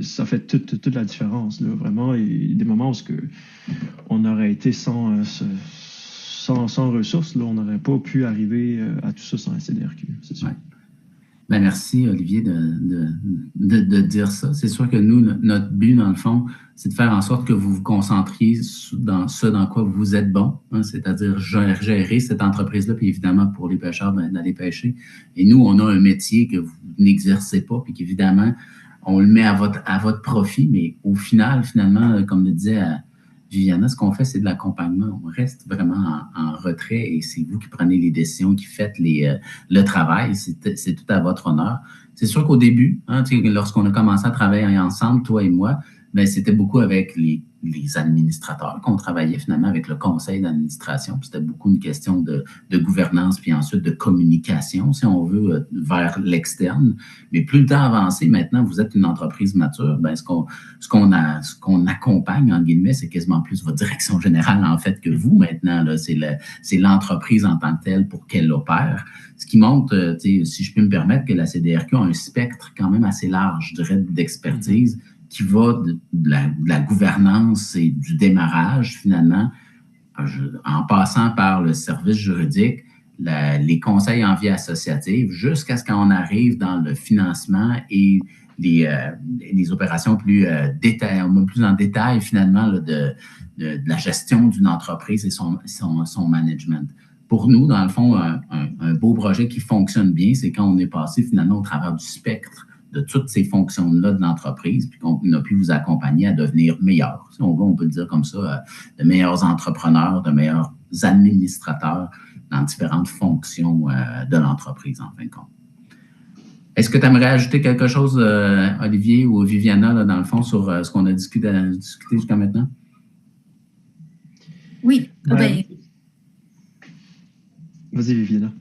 S4: ça fait toute la différence, là, vraiment. Et des moments où on aurait été sans ressources, là, on n'aurait pas pu arriver à tout ça sans la CDRQ, c'est sûr.
S2: Ouais. Ben merci, Olivier, de dire ça. C'est sûr que nous, notre but, dans le fond, c'est de faire en sorte que vous vous concentriez dans ce dans quoi vous êtes bon, hein, c'est-à-dire gérer cette entreprise-là, puis évidemment, pour les pêcheurs, d'aller pêcher. Et nous, on a un métier que vous n'exercez pas, puis qu'évidemment, on le met à votre profit, mais au final, finalement, comme le disait Viviana, ce qu'on fait, c'est de l'accompagnement. On reste vraiment en retrait et c'est vous qui prenez les décisions, qui faites le travail. C'est tout à votre honneur. C'est sûr qu'au début, hein, lorsqu'on a commencé à travailler ensemble, toi et moi, ben, c'était beaucoup avec les administrateurs qu'on travaillait finalement avec le conseil d'administration. C'était beaucoup une question de gouvernance puis ensuite de communication, si on veut, vers l'externe. Mais plus le temps avançait, maintenant, vous êtes une entreprise mature, ben, ce qu'on accompagne, en guillemets, c'est quasiment plus votre direction générale, en fait, que vous, maintenant. Là, c'est l'entreprise en tant que telle pour qu'elle opère. Ce qui montre, si je peux me permettre, que la CDRQ a un spectre quand même assez large, je dirais, d'expertise, qui va de la gouvernance et du démarrage, finalement, en passant par le service juridique, les conseils en vie associative, jusqu'à ce qu'on arrive dans le financement et les opérations plus en détail, finalement, là, de la gestion d'une entreprise et son management. Pour nous, dans le fond, un un beau projet qui fonctionne bien, c'est quand on est passé finalement au travers du spectre de toutes ces fonctions-là de l'entreprise, puis qu'on a pu vous accompagner à devenir meilleur. Si on veut, on peut le dire comme ça, de meilleurs entrepreneurs, de meilleurs administrateurs dans différentes fonctions de l'entreprise, en fin de compte. Est-ce que tu aimerais ajouter quelque chose, Olivier ou Viviana, là, dans le fond, sur ce qu'on a discuté jusqu'à maintenant?
S3: Oui.
S4: Vas-y, Viviana.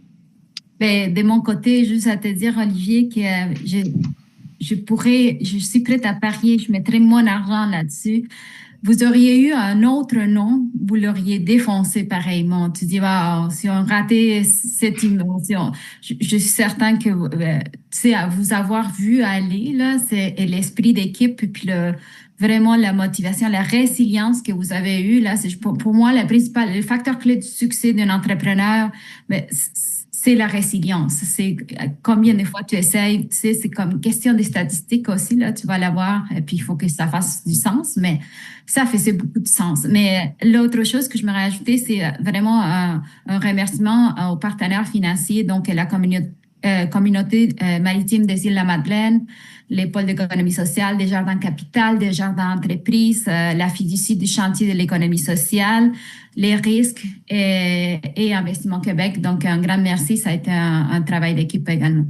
S3: De mon côté, juste à te dire, Olivier, que je suis prête à parier, je mettrai mon argent là-dessus. Vous auriez eu un autre nom, vous l'auriez défoncé pareillement. Tu dis, wow, si on ratait cette émotion, je suis certain que à vous avoir vu aller, là, c'est l'esprit d'équipe, puis vraiment la motivation, la résilience que vous avez eue, là, c'est pour moi le facteur clé du succès d'un entrepreneur, c'est la résilience. C'est combien de fois tu essayes, tu sais, c'est comme question des statistiques aussi, là, tu vas l'avoir, et puis il faut que ça fasse du sens, mais ça faisait beaucoup de sens. Mais l'autre chose que je me rajoutais, c'est vraiment un remerciement aux partenaires financiers, donc la communauté maritime des îles-de-la-Madeleine, les pôles d'économie sociale, des jardins capital, des jardins d'entreprise, la fiducie du chantier de l'économie sociale, les risques et Investissement Québec. Donc, un grand merci. Ça a été un travail d'équipe également.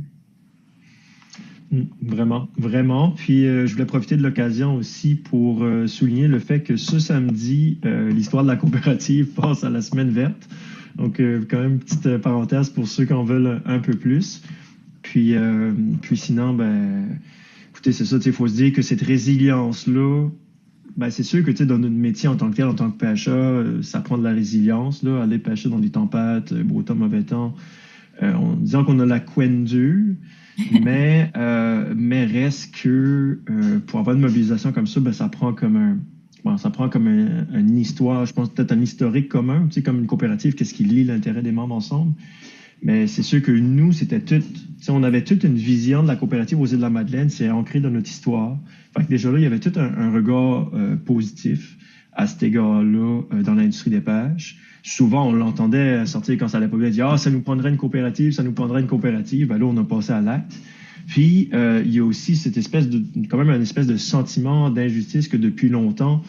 S4: Vraiment, vraiment. Puis, je voulais profiter de l'occasion aussi pour souligner le fait que ce samedi, l'histoire de la coopérative passe à la semaine verte. Donc, quand même, petite parenthèse pour ceux qui en veulent un peu plus. Puis sinon, écoutez, c'est ça, il faut se dire que cette résilience-là, c'est sûr que dans notre métier en tant que tel, en tant que pêcheur, ça prend de la résilience, là, aller pêcher dans des tempêtes, beau temps, mauvais temps. Disons qu'on a la couenne dure, mais reste que pour avoir une mobilisation comme ça, ça prend comme une histoire, je pense peut-être un historique commun, comme une coopérative, qu'est-ce qui lie l'intérêt des membres ensemble. Mais c'est sûr que nous, on avait toute une vision de la coopérative aux Îles-de-la-Madeleine, c'est ancré dans notre histoire. Fait que déjà là, il y avait tout un regard positif à cet égard-là dans l'industrie des pêches. Souvent, on l'entendait sortir quand ça allait pas bien, dire « Ah, ça nous prendrait une coopérative, ça nous prendrait une coopérative. » Là, on a passé à l'acte. Puis, il y a aussi quand même un espèce de sentiment d'injustice que depuis longtemps,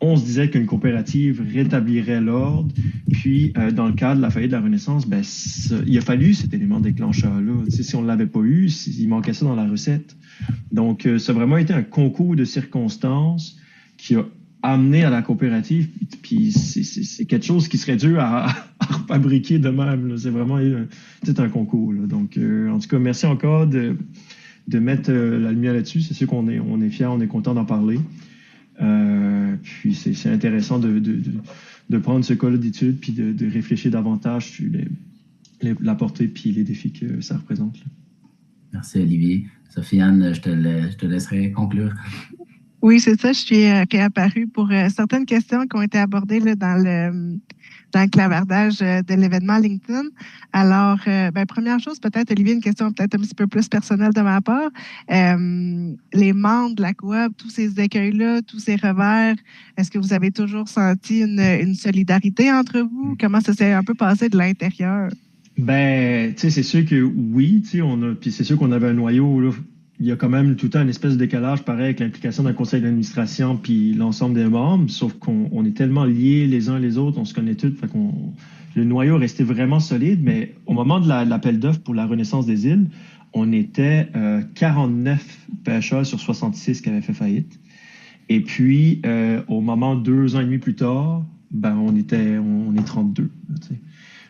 S4: on se disait qu'une coopérative rétablirait l'ordre. Puis, dans le cadre de la faillite de la Renaissance, il a fallu cet élément déclencheur-là. Si on ne l'avait pas eu, il manquait ça dans la recette. Donc, ça a vraiment été un concours de circonstances qui a amené à la coopérative. Puis, c'est quelque chose qui serait dur à fabriquer de même, là. C'est vraiment un concours, là. Donc, en tout cas, merci encore de mettre la lumière là-dessus. C'est sûr qu'on est fiers, on est content d'en parler. Puis c'est intéressant de prendre ce cas-là d'étude puis de réfléchir davantage sur la portée puis les défis que ça représente, là.
S2: Merci, Olivier. Sophie-Anne, je te laisserai conclure.
S1: Oui, c'est ça. Je suis réapparue pour certaines questions qui ont été abordées là, dans le clavardage de l'événement LinkedIn. Alors, première chose, peut-être, Olivier, une question peut-être un petit peu plus personnelle de ma part. Les membres de la coop, tous ces écueils-là, tous ces revers, est-ce que vous avez toujours senti une solidarité entre vous? Comment ça s'est un peu passé de l'intérieur?
S4: C'est sûr que oui, puis c'est sûr qu'on avait un noyau, là. Il y a quand même tout le temps une espèce de décalage, pareil, avec l'implication d'un conseil d'administration puis l'ensemble des membres, sauf qu'on est tellement liés les uns les autres, on se connaît tous, fait le noyau restait vraiment solide, mais au moment de l'appel d'offres pour la Renaissance des îles, on était 49 pêcheurs sur 66 qui avaient fait faillite. Et puis, au moment 2 ans et demi plus tard, on est 32.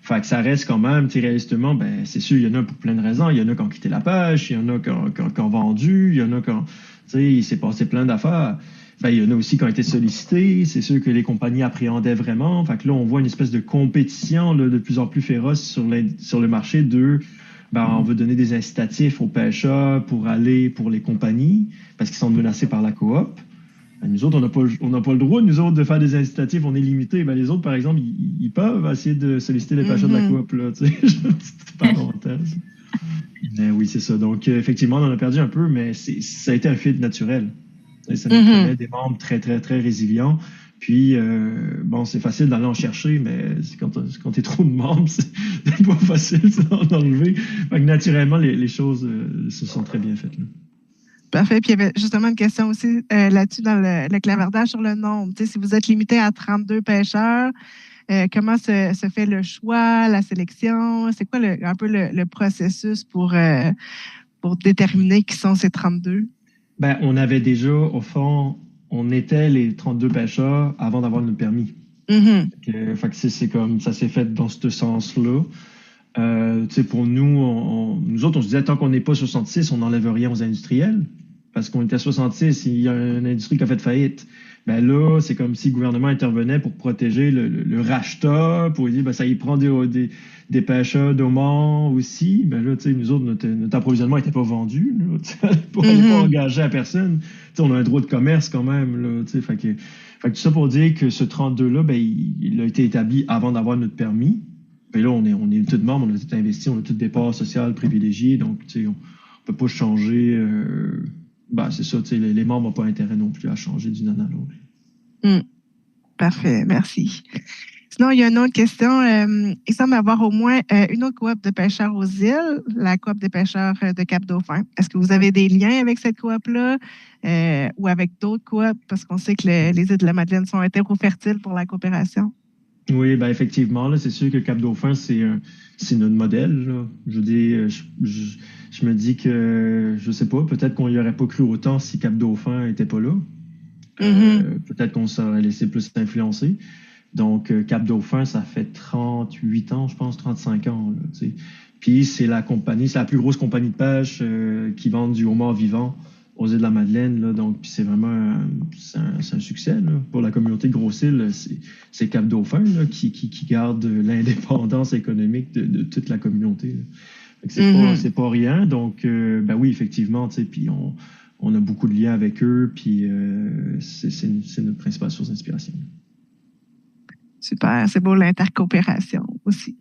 S4: Fait que ça reste quand même, réalistement, c'est sûr, il y en a pour plein de raisons. Il y en a qui ont quitté la pêche, il y en a qui ont vendu, il y en a il s'est passé plein d'affaires. Il y en a aussi qui ont été sollicités. C'est sûr que les compagnies appréhendaient vraiment. Fait que là, on voit une espèce de compétition là, de plus en plus féroce sur le marché on veut donner des incitatifs aux pêcheurs pour aller pour les compagnies parce qu'ils sont menacés par la coop. Nous autres, on n'a pas le droit, nous autres, de faire des incitatifs, on est limité. Les autres, par exemple, ils peuvent essayer de solliciter les pêcheurs de la coop, là, c'est pas parenthèse. Mais oui, c'est ça. Donc, effectivement, on en a perdu un peu, mais ça a été un fit naturel. Ça nous prenait des membres très, très, très résilients. Puis, c'est facile d'aller en chercher, mais quand tu es trop de membres, c'est pas facile d'en enlever. Fait que naturellement, les choses se sont très bien faites. Là.
S1: Parfait. Puis il y avait justement une question aussi là-dessus dans le clavardage sur le nombre. Tu sais, si vous êtes limité à 32 pêcheurs, comment se fait le choix, la sélection? C'est quoi un peu le processus pour déterminer qui sont ces 32?
S4: Ben, on avait déjà, au fond, on était les 32 pêcheurs avant d'avoir le permis.
S1: Mm-hmm.
S4: Fait que c'est comme ça s'est fait dans ce sens-là. Pour nous autres, on se disait tant qu'on n'est pas 66, on n'enlève rien aux industriels. Parce qu'on était 66, il y a une industrie qui a fait faillite. Ben là, c'est comme si le gouvernement intervenait pour protéger le racheteur, pour dire ça y prend des pêcheurs d'Oman aussi. Ben là, nous autres, notre approvisionnement n'était pas vendu. Là, on n'est pas engagé à personne. On a un droit de commerce quand même. Là, fait que tout ça pour dire que ce 32-là, ben, il a été établi avant d'avoir notre permis. Ben là, on est tout membres, on a tout investi, on a tout départ social privilégié. Donc, on peut pas changer... c'est ça, les membres n'ont pas intérêt non plus à changer d'une année à l'autre.
S1: Parfait, merci. Sinon, il y a une autre question. Il semble y avoir au moins une autre coop de pêcheurs aux îles, la coop des pêcheurs de Cap-Dauphin. Est-ce que vous avez des liens avec cette coop-là ou avec d'autres coops? Parce qu'on sait que les îles de la Madeleine sont hétérofertiles pour la coopération.
S4: Oui, ben effectivement, là, c'est sûr que Cap-Dauphin, c'est notre modèle. Là. Je veux dire, je me dis que, je sais pas, peut-être qu'on y aurait pas cru autant si Cap-Dauphin était pas là. Peut-être qu'on s'aurait laissé plus influencer. Donc, Cap-Dauphin, ça fait 38 ans, je pense, 35 ans. Là, puis, c'est la plus grosse compagnie de pêche qui vend du homard vivant aux îles de la Madeleine. Là, donc, c'est vraiment un succès là, pour la communauté de Gros-Îles. C'est Cap-Dauphin là, qui garde l'indépendance économique de toute la communauté. C'est pas rien. Donc, oui, effectivement, puis on a beaucoup de liens avec eux, puis c'est notre principale source d'inspiration.
S1: Super, c'est beau l'intercoopération aussi.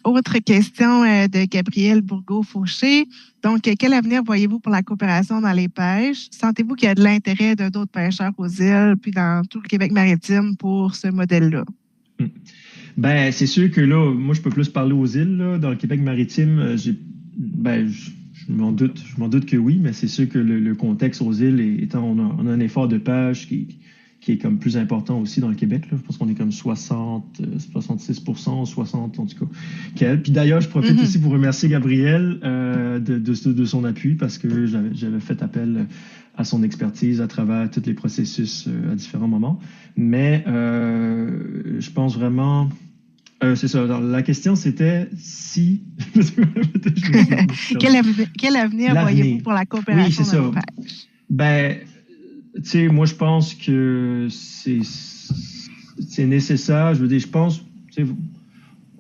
S1: Autre question de Gabriel Bourgault-Fauché. Donc, quel avenir voyez-vous pour la coopération dans les pêches? Sentez-vous qu'il y a de l'intérêt d'autres pêcheurs aux îles, puis dans tout le Québec maritime pour ce modèle-là?
S4: Ben, c'est sûr que là, moi, je peux plus parler aux îles. Là. Dans le Québec maritime, je m'en doute que oui, mais c'est sûr que le contexte aux îles étant, on a un effort de pêche qui est comme plus important aussi dans le Québec. Là. Je pense qu'on est comme 66%, 60% en tout cas. Puis d'ailleurs, je profite aussi pour remercier Gabriel de son appui parce que j'avais fait appel à son expertise à travers tous les processus à différents moments. Mais je pense vraiment... c'est ça. Alors, la question, c'était si...
S1: Quel avenir voyez-vous pour la coopération dans les pêches?
S4: Ben... Tu sais, moi, je pense que c'est nécessaire. Je veux dire, je pense, tu sais,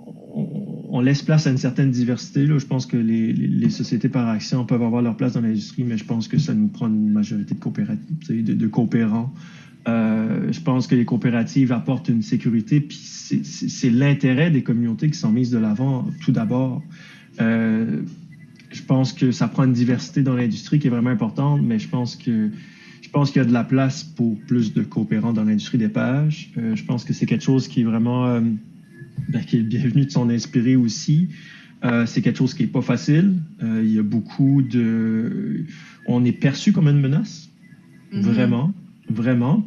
S4: on laisse place à une certaine diversité. Là. Je pense que les sociétés par action peuvent avoir leur place dans l'industrie, mais je pense que ça nous prend une majorité de coopératives, de coopérants. Je pense que les coopératives apportent une sécurité, puis c'est l'intérêt des communautés qui sont mises de l'avant tout d'abord. Je pense que ça prend une diversité dans l'industrie qui est vraiment importante, mais je pense qu'il y a de la place pour plus de coopérants dans l'industrie des pêches. Je pense que c'est quelque chose qui est vraiment qui est bienvenu de s'en inspirer aussi. C'est quelque chose qui n'est pas facile. Il y a beaucoup de... On est perçu comme une menace. Vraiment.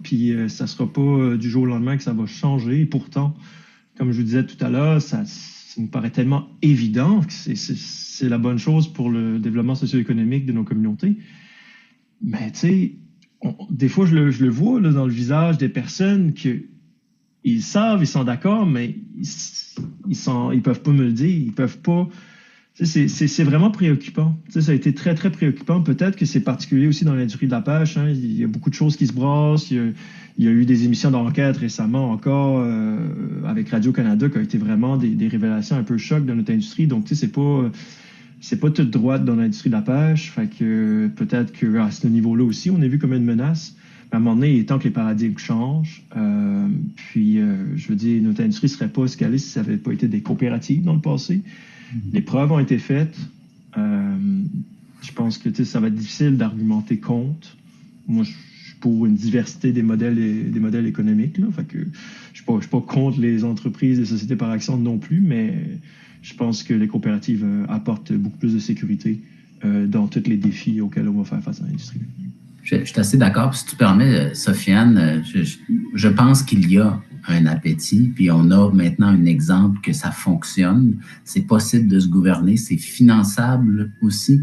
S4: Puis ça ne sera pas du jour au lendemain que ça va changer. Et pourtant, comme je vous disais tout à l'heure, ça me paraît tellement évident que c'est la bonne chose pour le développement socio-économique de nos communautés. Mais tu sais, des fois, je le vois là, dans le visage des personnes qu'ils savent, ils sont d'accord, mais ils peuvent pas me le dire, ils peuvent pas. C'est vraiment préoccupant. Ça a été très, très préoccupant. Peut-être que c'est particulier aussi dans l'industrie de la pêche. Hein. Il y a beaucoup de choses qui se brassent. Il y a eu des émissions d'enquête récemment encore avec Radio-Canada qui ont été vraiment des révélations un peu choc de notre industrie. Donc, tu sais, c'est pas toute droite dans l'industrie de la pêche. Fait que peut-être qu'à ce niveau-là aussi, on est vu comme une menace. Mais à un moment donné, il est temps que les paradigmes changent. Je veux dire, notre industrie ne serait pas escalée si ça n'avait pas été des coopératives dans le passé. Les preuves ont été faites. Je pense que ça va être difficile d'argumenter contre. Moi, je suis pour une diversité des modèles économiques. Là. Fait que je suis pas contre les entreprises, les sociétés par action non plus, mais je pense que les coopératives apportent beaucoup plus de sécurité dans tous les défis auxquels on va faire face à l'industrie.
S2: Je suis assez d'accord. Si tu permets, Sofiane, je pense qu'il y a un appétit, puis on a maintenant un exemple que ça fonctionne. C'est possible de se gouverner, c'est finançable aussi.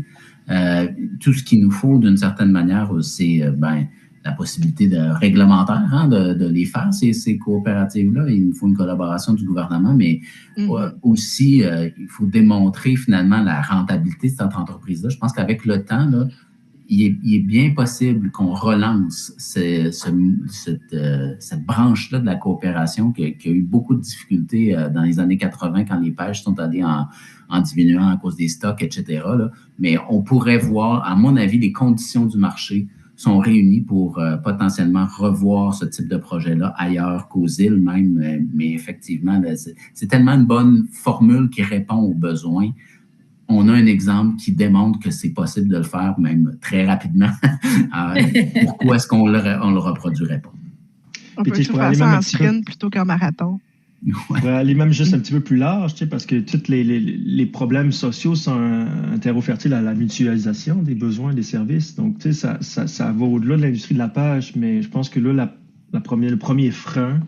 S2: Tout ce qu'il nous faut, d'une certaine manière, c'est la possibilité réglementaire de les faire, ces coopératives-là. Il nous faut une collaboration du gouvernement, mais aussi, il faut démontrer finalement la rentabilité de cette entreprise-là. Je pense qu'avec le temps, là, il est bien possible qu'on relance cette branche-là de la coopération qui a eu beaucoup de difficultés dans les années 80 quand les pêches sont allées en diminuant à cause des stocks, etc. Là. Mais on pourrait voir, à mon avis, les conditions du marché sont réunies pour potentiellement revoir ce type de projet-là ailleurs qu'aux îles même. Mais effectivement, là, c'est tellement une bonne formule qui répond aux besoins. On a un exemple qui démontre que c'est possible de le faire, même très rapidement. Pourquoi est-ce qu'on le reproduirait pas?
S1: On peut faire ça en sprint plutôt qu'en marathon.
S4: Ouais. On pourrait aller même juste un petit peu plus large, parce que tous les problèmes sociaux sont un terreau fertile à la mutualisation des besoins des services. Donc, ça va au-delà de l'industrie de la pêche, mais je pense que là, le premier frein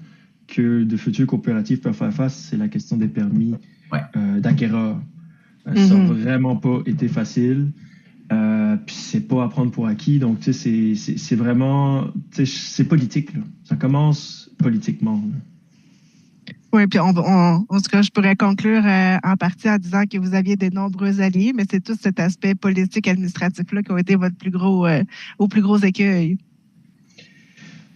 S4: que de futures coopératives peuvent faire face, c'est la question des permis d'acquéreurs. Ça n'a vraiment pas été facile. Puis c'est pas à prendre pour acquis. Donc, c'est vraiment... C'est politique, là. Ça commence politiquement. Là.
S1: Oui, puis en tout cas, je pourrais conclure en partie en disant que vous aviez de nombreux alliés, mais c'est tout cet aspect politique administratif-là qui a été votre plus gros écueil.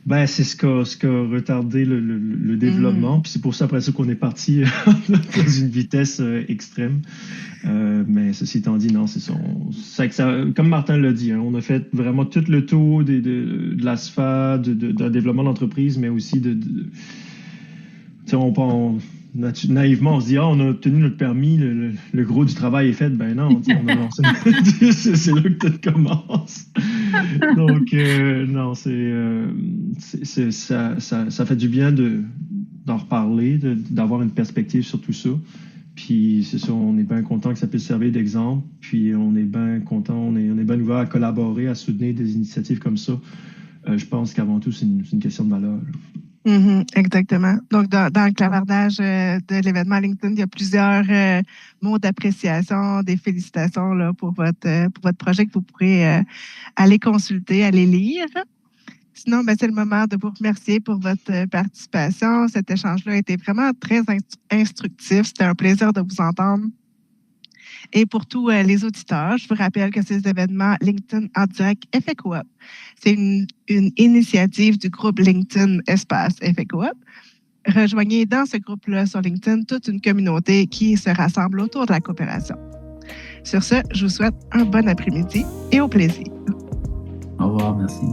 S4: Ben, c'est ce qu'a retardé le développement. Puis c'est pour ça, après ça, qu'on est parti dans une vitesse extrême. Mais ceci étant dit, non, c'est ça, comme Martin l'a dit, on a fait vraiment tout le tour de la sphère de développement d'entreprise, mais aussi naïvement, on se dit, on a obtenu notre permis, le gros du travail est fait. Ben non, on a lancé c'est là que tout commence. Donc, non, ça fait du bien d'en reparler, d'avoir une perspective sur tout ça. Puis, c'est ça, on est bien content que ça puisse servir d'exemple. Puis, on est bien content, on est bien ouvert à collaborer, à soutenir des initiatives comme ça. Je pense qu'avant tout, c'est une question de valeur.
S1: Exactement. Donc, dans le clavardage de l'événement LinkedIn, il y a plusieurs mots d'appréciation, des félicitations là, pour votre projet que vous pourrez aller consulter, aller lire. Sinon, c'est le moment de vous remercier pour votre participation. Cet échange-là a été vraiment très instructif. C'était un plaisir de vous entendre. Et pour tous les auditeurs, je vous rappelle que ces événements LinkedIn en direct Effet Coop, c'est une initiative du groupe LinkedIn Espace Effet Coop. Rejoignez dans ce groupe-là sur LinkedIn toute une communauté qui se rassemble autour de la coopération. Sur ce, je vous souhaite un bon après-midi et au plaisir.
S2: Au revoir, merci.